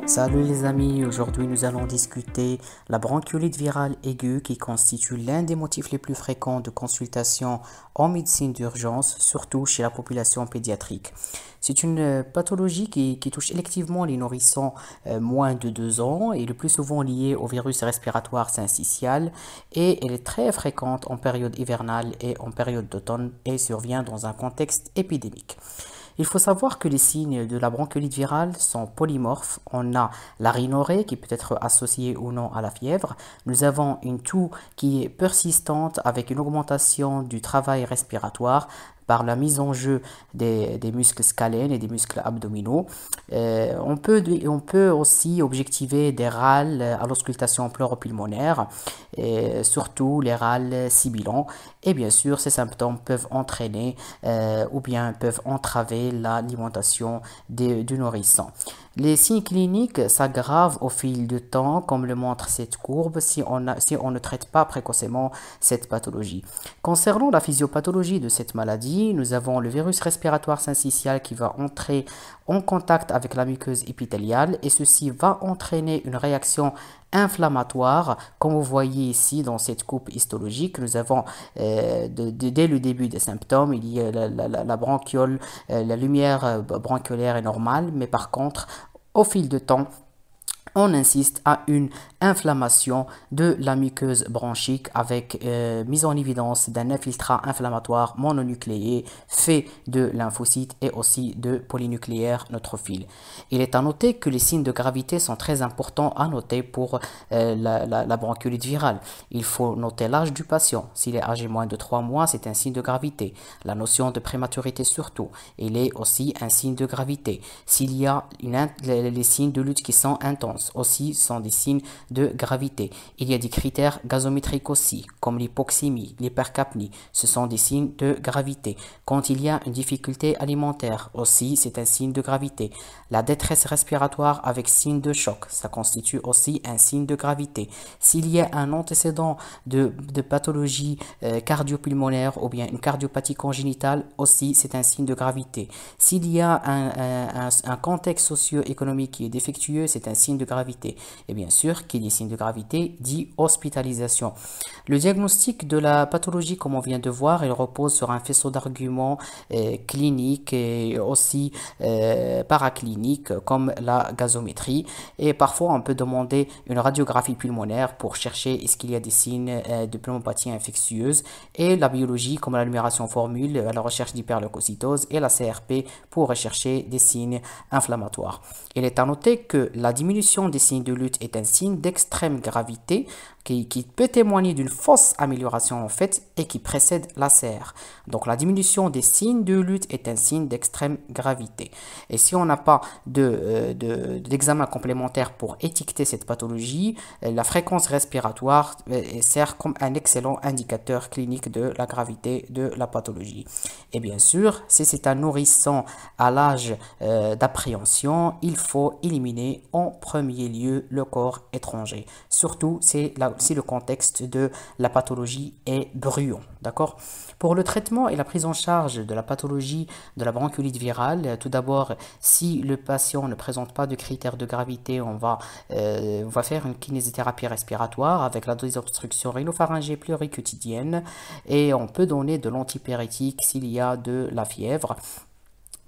Salut les amis, aujourd'hui nous allons discuter la bronchiolite virale aiguë qui constitue l'un des motifs les plus fréquents de consultation en médecine d'urgence, surtout chez la population pédiatrique. C'est une pathologie qui touche électivement les nourrissons moins de 2 ans et le plus souvent liée au virus respiratoire syncytial et elle est très fréquente en période hivernale et en période d'automne et survient dans un contexte épidémique. Il faut savoir que les signes de la bronchiolite virale sont polymorphes. On a la rhinorrhée qui peut être associée ou non à la fièvre. Nous avons une toux qui est persistante avec une augmentation du travail respiratoire par la mise en jeu des muscles scalènes et des muscles abdominaux. On peut aussi objectiver des râles à l'auscultation pleuropulmonaire, surtout les râles sibilants. Et bien sûr, ces symptômes peuvent entraîner ou bien peuvent entraver l'alimentation du nourrisson. Les signes cliniques s'aggravent au fil du temps, comme le montre cette courbe, si on ne traite pas précocement cette pathologie. Concernant la physiopathologie de cette maladie, nous avons le virus respiratoire syncytial qui va entrer en contact avec la muqueuse épithéliale et ceci va entraîner une réaction inflammatoire. Comme vous voyez ici dans cette coupe histologique, nous avons dès le début des symptômes, il y a la bronchiole, la lumière bronchiolaire est normale, mais par contre, au fil du temps, on insiste à une inflammation de la muqueuse bronchique avec mise en évidence d'un infiltrat inflammatoire mononucléé fait de lymphocytes et aussi de polynucléaires neutrophiles. Il est à noter que les signes de gravité sont très importants à noter pour la bronchiolite virale. Il faut noter l'âge du patient. S'il est âgé moins de 3 mois, c'est un signe de gravité. La notion de prématurité surtout, il est aussi un signe de gravité. S'il y a les signes de lutte qui sont intenses, aussi sont des signes de gravité. Il y a des critères gazométriques aussi, comme l'hypoxémie, l'hypercapnie. Ce sont des signes de gravité. Quand il y a une difficulté alimentaire aussi, c'est un signe de gravité. La détresse respiratoire avec signe de choc, ça constitue aussi un signe de gravité. S'il y a un antécédent de pathologie cardiopulmonaire ou bien une cardiopathie congénitale, aussi c'est un signe de gravité. S'il y a un contexte socio-économique qui est défectueux, c'est un signe de gravité. Et bien sûr, qui dit signe de gravité dit hospitalisation. Le diagnostic de la pathologie, comme on vient de voir, il repose sur un faisceau d'arguments cliniques et aussi paracliniques comme la gazométrie. Et parfois, on peut demander une radiographie pulmonaire pour chercher est-ce qu'il y a des signes de pneumopathie infectieuse et la biologie comme la numération formule, la recherche d'hyperleucocytose et la CRP pour rechercher des signes inflammatoires. Il est à noter que la diminution des signes de lutte est un signe d'extrême gravité qui peut témoigner d'une fausse amélioration en fait et qui précède la CR. Donc la diminution des signes de lutte est un signe d'extrême gravité. Et si on n'a pas d'examen complémentaire pour étiqueter cette pathologie, la fréquence respiratoire sert comme un excellent indicateur clinique de la gravité de la pathologie. Et bien sûr, si c'est un nourrisson à l'âge d'appréhension, il faut éliminer en premier lieu le corps étranger. Surtout si le contexte de la pathologie est bruyant. D'accord? Pour le traitement et la prise en charge de la pathologie de la bronchiolite virale, tout d'abord, si le patient ne présente pas de critères de gravité, on va faire une kinésithérapie respiratoire avec la désobstruction rhinopharyngée pluriquotidienne et on peut donner de l'antipyrétique s'il y a de la fièvre.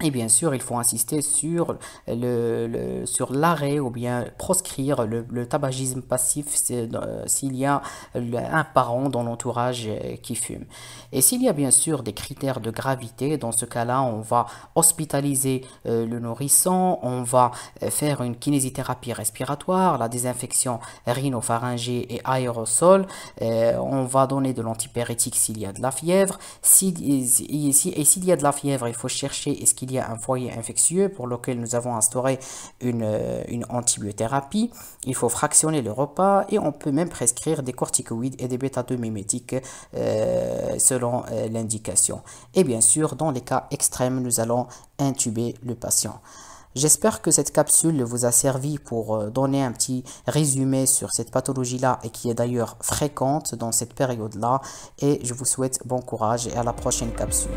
Et bien sûr, il faut insister sur l'arrêt ou bien proscrire le tabagisme passif s'il y a un parent dans l'entourage qui fume. Et s'il y a bien sûr des critères de gravité, dans ce cas-là, on va hospitaliser le nourrisson, on va faire une kinésithérapie respiratoire, la désinfection rhinopharyngée et aérosol, on va donner de l'antipyrétique s'il y a de la fièvre. S'il y a de la fièvre, il faut chercher est-ce qu'il y a un foyer infectieux pour lequel nous avons instauré une antibiothérapie. Il faut fractionner le repas et on peut même prescrire des corticoïdes et des bêta-2 mimétiques selon l'indication. Et bien sûr, dans les cas extrêmes, nous allons intuber le patient. J'espère que cette capsule vous a servi pour donner un petit résumé sur cette pathologie-là et qui est d'ailleurs fréquente dans cette période-là. Et je vous souhaite bon courage et à la prochaine capsule.